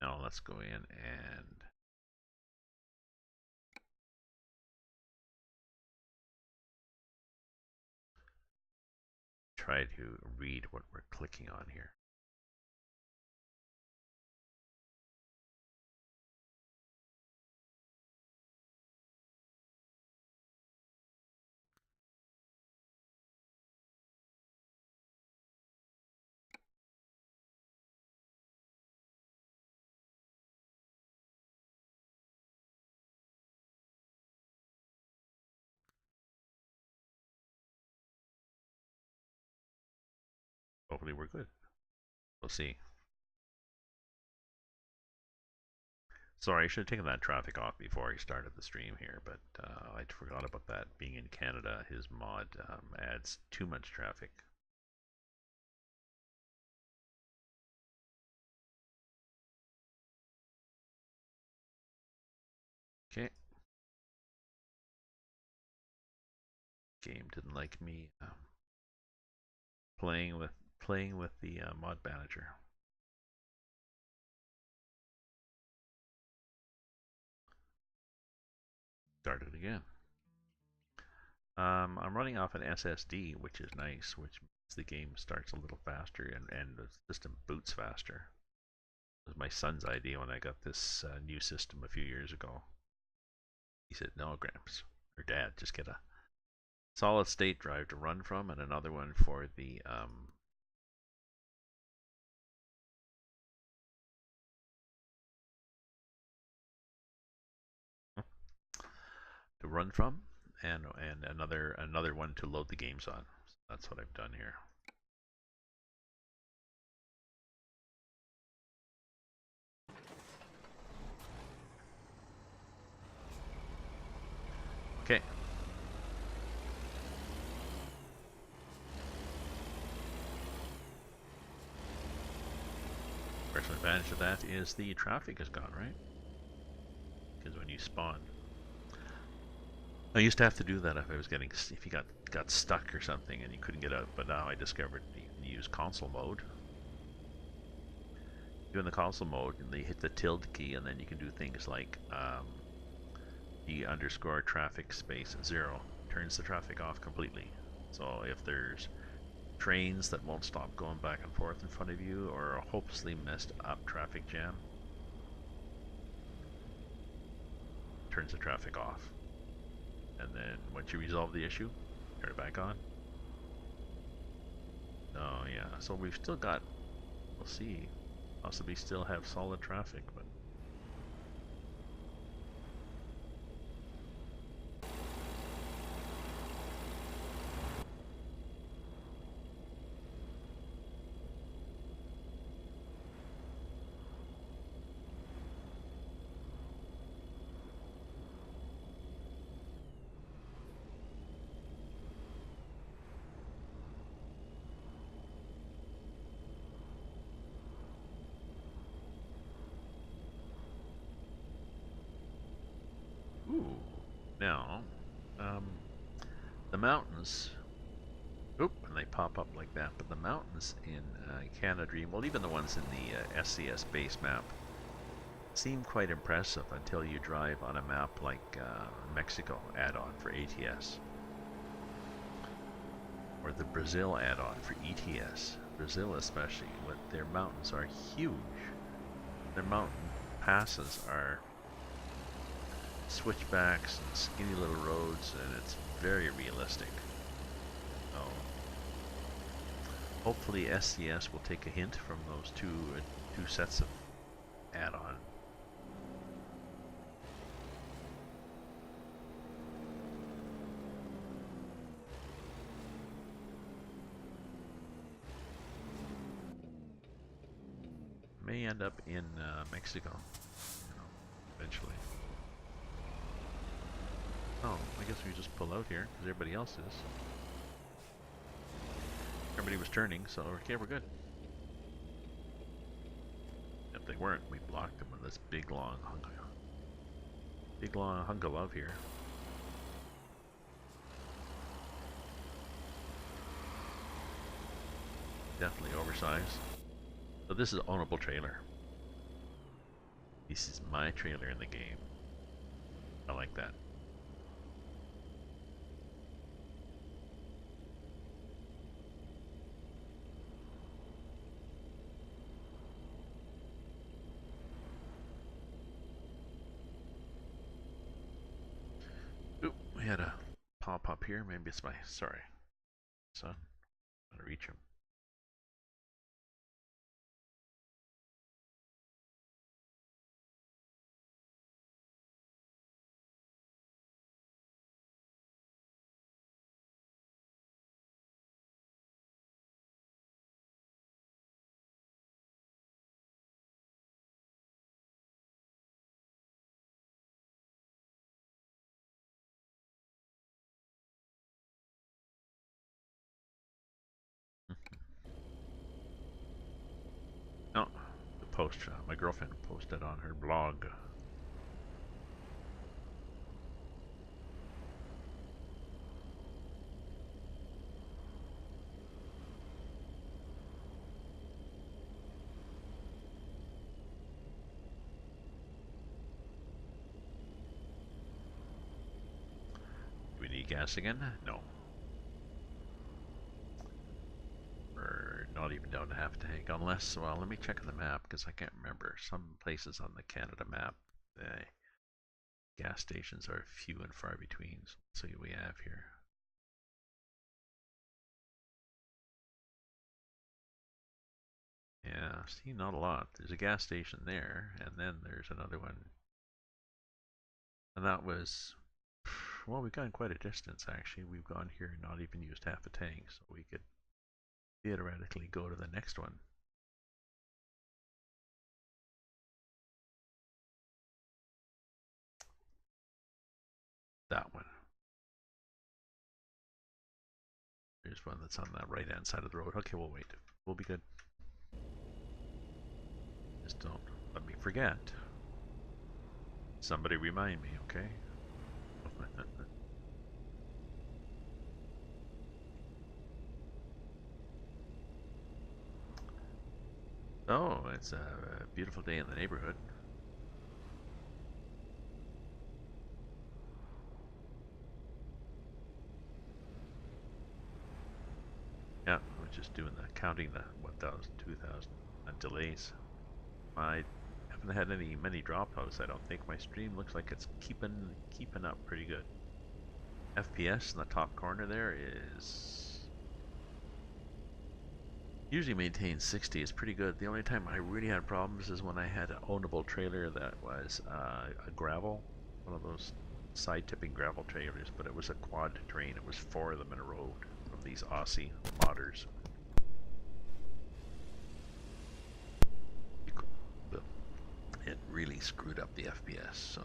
Now let's go in and try to read what we're clicking on here. hopefully we're good. We'll see. Sorry, I should have taken that traffic off before I started the stream here, but I forgot about that. Being in Canada, his mod adds too much traffic. Okay. Game didn't like me playing with the mod manager. Started again. I'm running off an SSD, which is nice, which means the game starts a little faster and the system boots faster. It was my son's idea when I got this new system a few years ago. He said, "No, Gramps or Dad, just get a solid state drive to run from and another one for the to run from, and another one to load the games on." So that's what I've done here. Okay. First advantage of that is the traffic is gone, right? Because when you spawn, I used to have to do that if you got stuck or something and you couldn't get out. But now I discovered you can use console mode. You in the console mode, and you hit the tilde key, and then you can do things like the_traffic space 0 turns the traffic off completely. So if there's trains that won't stop going back and forth in front of you, or a hopelessly messed up traffic jam, turns the traffic off. And then once you resolve the issue, turn it back on. Oh yeah, so we've still got, we'll see, possibly still have solid traffic, but ooh, now, the mountains, oop, and they pop up like that, but the mountains in Canada Dream, well, even the ones in the SCS base map, seem quite impressive until you drive on a map like Mexico add-on for ATS, or the Brazil add-on for ETS. Brazil especially, with their mountains are huge. Their mountain passes are switchbacks and skinny little roads, and it's very realistic. So hopefully SCS will take a hint from those two sets of add-on. May end up in Mexico, eventually. Oh, I guess we just pull out here because everybody else is. Everybody was turning, so okay, we're good. If they weren't, we blocked them with this big long hunk of love here. Definitely oversized. So this is an ownable trailer. This is my trailer in the game. I like that. Oop, we had a pop up here. Maybe it's my, sorry, son. I'm gonna reach him. post. My girlfriend posted on her blog. Do we need gas again? No. We're not even down to half a tank, unless, well, let me check on the map, because I can't remember. Some places on the Canada map, the gas stations are few and far between. So let's see what we have here. Yeah, see, not a lot. There's a gas station there, and then there's another one. And that was, well, we've gone quite a distance, actually. We've gone here and not even used half a tank, so we could theoretically go to the next one. That one. There's one that's on the right-hand side of the road. Okay, we'll wait. We'll be good. Just don't let me forget. Somebody remind me, okay? Oh, it's a beautiful day in the neighborhood. Yeah, I was just doing the counting the 1,000, 2,000 delays. I haven't had many dropouts. I don't think my stream looks like it's keeping up pretty good. FPS in the top corner there is usually maintains 60. It's pretty good. The only time I really had problems is when I had an ownable trailer that was a gravel, one of those side tipping gravel trailers, but it was a quad train. It was 4 of them in a row from these Aussie modders. It really screwed up the FPS, so.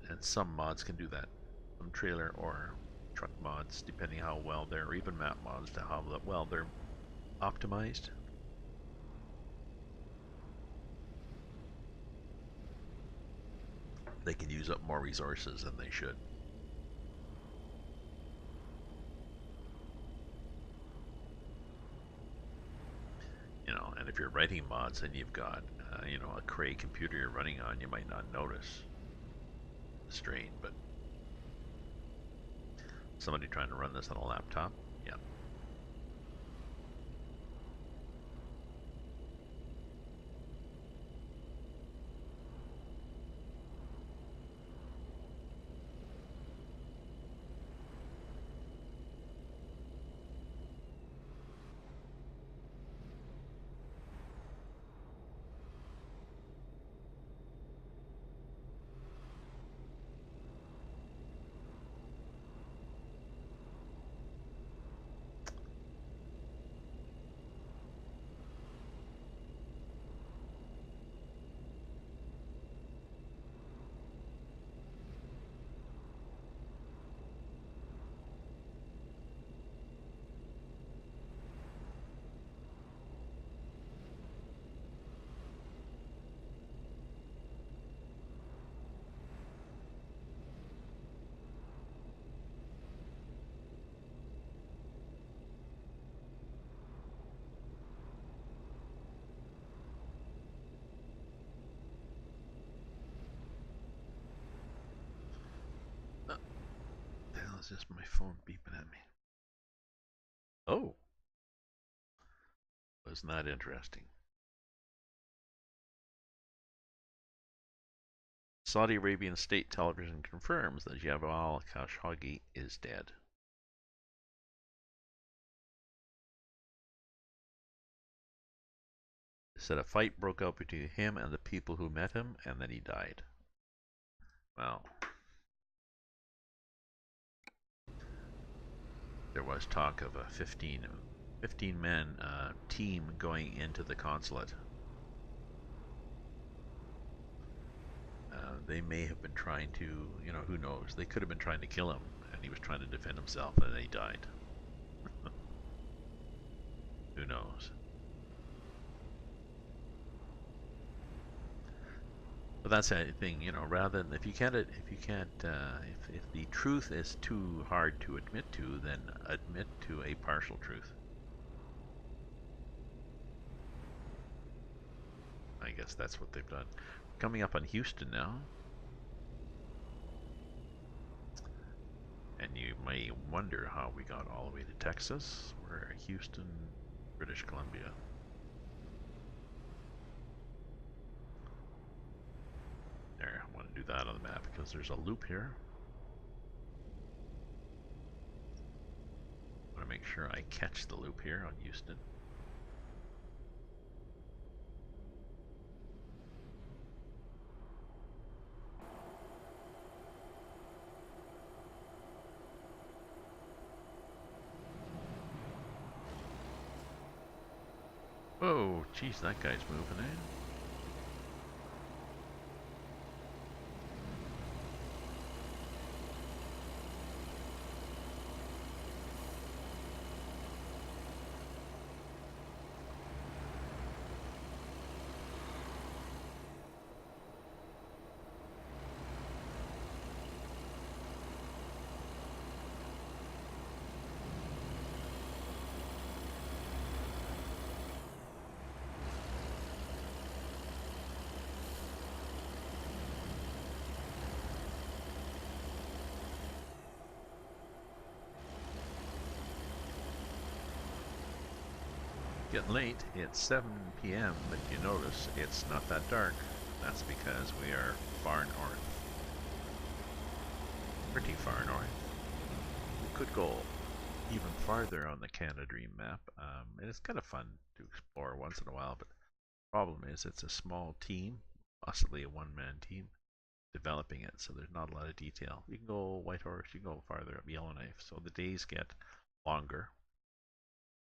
And some mods can do that. Some trailer or truck mods, depending how well they're, or even map mods, to how well they're optimized. They can use up more resources than they should. You know, and if you're writing mods and you've got, you know, a Cray computer you're running on, you might not notice the strain, but somebody trying to run this on a laptop, yeah. The hell is this? My phone beeping at me. Oh, wasn't that interesting? Saudi Arabian state television confirms that Jamal Khashoggi is dead. It said a fight broke out between him and the people who met him, and then he died. Well, there was talk of a 15 man team going into the consulate. They may have been trying to, you know, who knows? They could have been trying to kill him and he was trying to defend himself and then he died. Who knows? But that's the thing, you know. Rather than if the truth is too hard to admit to, then admit to a partial truth. I guess that's what they've done. Coming up on Houston now. And you may wonder how we got all the way to Texas. We're Houston, British Columbia. There, I want to do that on the map because there's a loop here. I want to make sure I catch the loop here on Houston. Whoa, jeez, that guy's moving in. Getting late, it's 7 p.m., but you notice it's not that dark. That's because we are far north. Pretty far north. We could go even farther on the Canada Dream map, and it's kind of fun to explore once in a while, but the problem is it's a small team, possibly a one-man team, developing it, so there's not a lot of detail. You can go Whitehorse, you can go farther up Yellowknife, so the days get longer.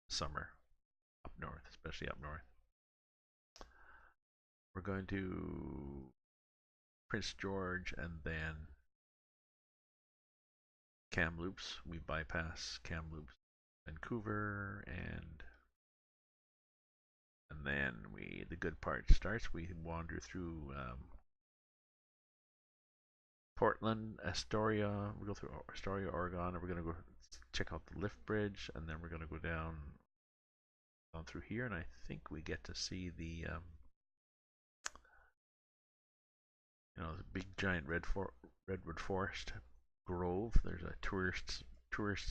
Summer. Up north, especially up north. We're going to Prince George and then Kamloops. We bypass Kamloops, Vancouver, and then the good part starts. We wander through Portland, Astoria. We go through Astoria, Oregon, and we're going to go check out the lift bridge, and then we're going to go down through here, and I think we get to see the the big giant redwood forest grove. There's a tourist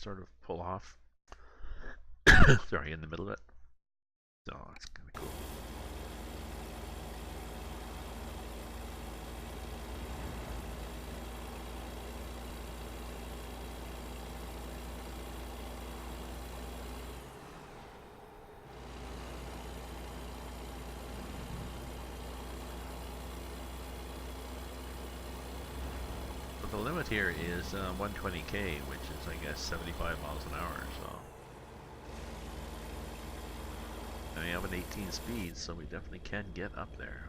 sort of pull off. Sorry, in the middle of it. So it's kind of cool. The limit here is 120k, which is, I guess, 75 miles an hour, so. And we have an 18 speed, so we definitely can get up there.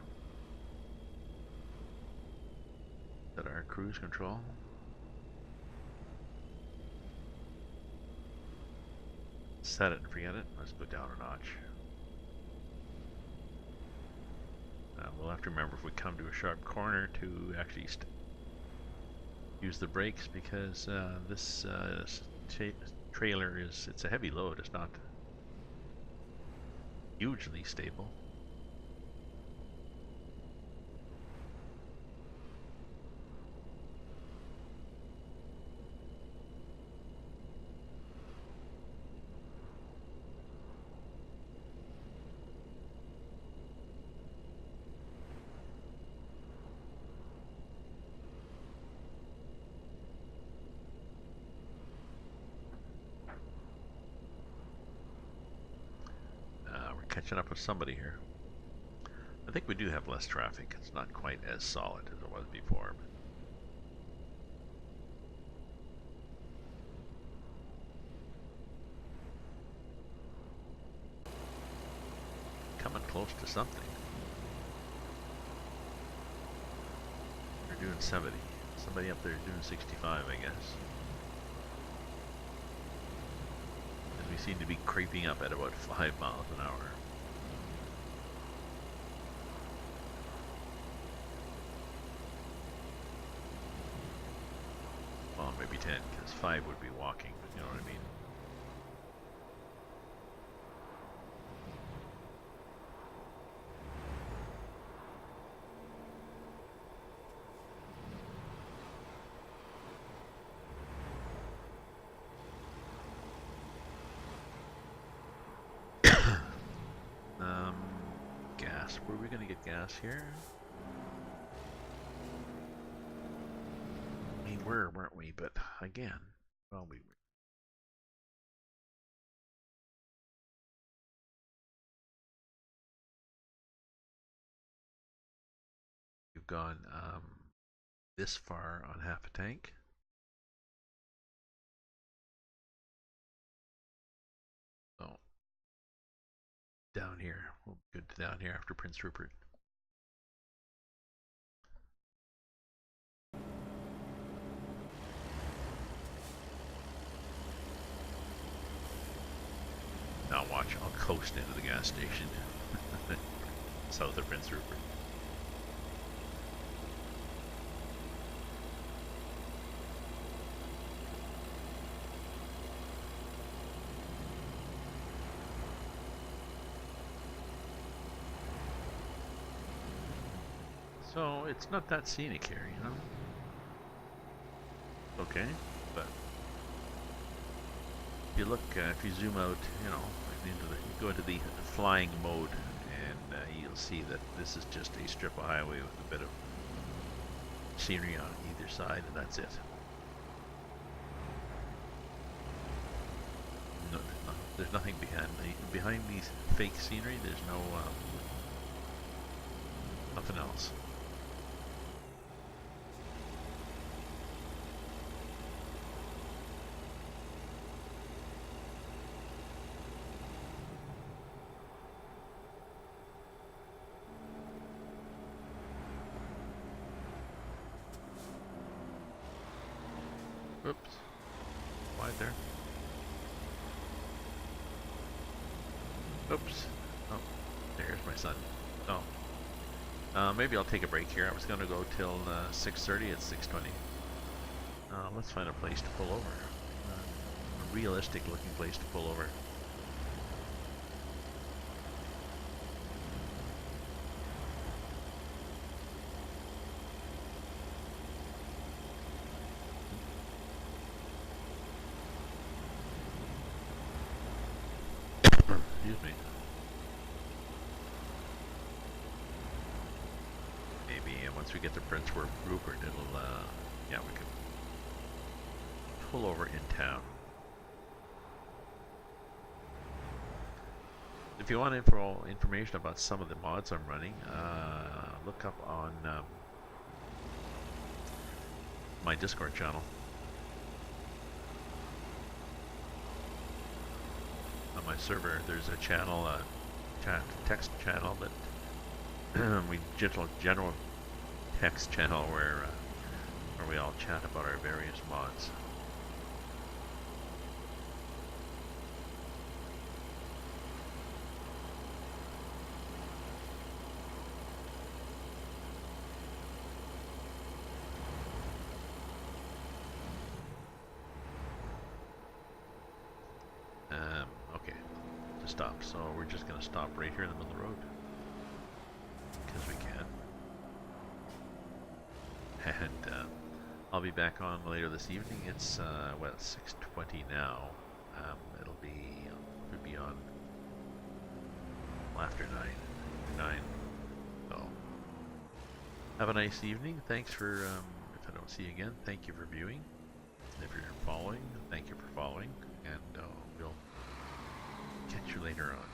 Is that our cruise control? Set it and forget it. Let's go down a notch. We'll have to remember if we come to a sharp corner to actually use the brakes, because this trailer it's a heavy load. It's not hugely stable. Catching up with somebody here. I think we do have less traffic. It's not quite as solid as it was before. Coming close to something. We're doing 70. Somebody up there is doing 65, I guess. seem to be creeping up at about 5 miles an hour. Well, maybe 10, because 5 would be walking, but you know what I mean. Gas. Were we going to get gas here? I mean, weren't we? But again, well, we were. We've gone this far on half a tank. So down here, we'll be good down here after Prince Rupert. Now watch, I'll coast into the gas station south of Prince Rupert. So it's not that scenic here, you know. Okay, but if you look, if you zoom out, you know, go into the flying mode, and you'll see that this is just a strip of highway with a bit of scenery on either side, and that's it. No, there's nothing behind these fake scenery. There's no nothing else. Oops. Wide there. Oops. Oh, there's my son. Oh. Maybe I'll take a break here. I was going to go till 6:30. It's 6:20. Let's find a place to pull over. A realistic looking place to pull over. Excuse me. Maybe once we get to Prince Rupert, it'll, yeah, we can pull over in town. If you want information about some of the mods I'm running, look up on my Discord channel. On my server, there's a channel, text channel that general text channel where we all chat about our various mods. Okay, to stop. So we're just going to stop right here in the middle of the road because we can. And I'll be back on later this evening. It's well, 6:20 now. It'll be on after 9. So have a nice evening. Thanks for if I don't see you again, thank you for viewing. If you're following, thank you for following, and we'll catch you later on.